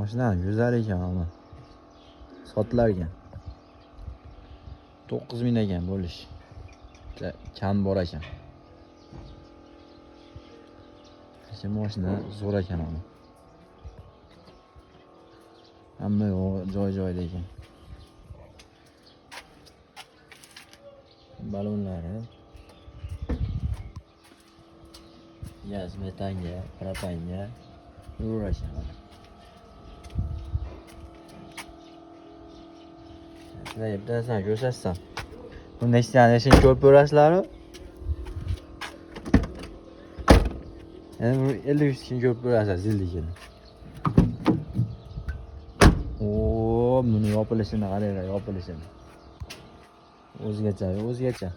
Mashina güzel ekan ana. Sotilar ekan. 9000 ekan bo'lish. Kam bor ekan. Shu mashina zo'r ekan ana. Hamma joy-joyda ekan. Balonlari. Gaz metanga, propanga uğraşan. Sizlarga bitta narsani ko'rsatsam. Bunda hech narsa yashashni ko'rib ko'rasizlarmi? Endi bu 50 kishini ko'rib ko'rasizlar zilligini. Buni yopilishini qaranglar, yopilishini. O'zgacha.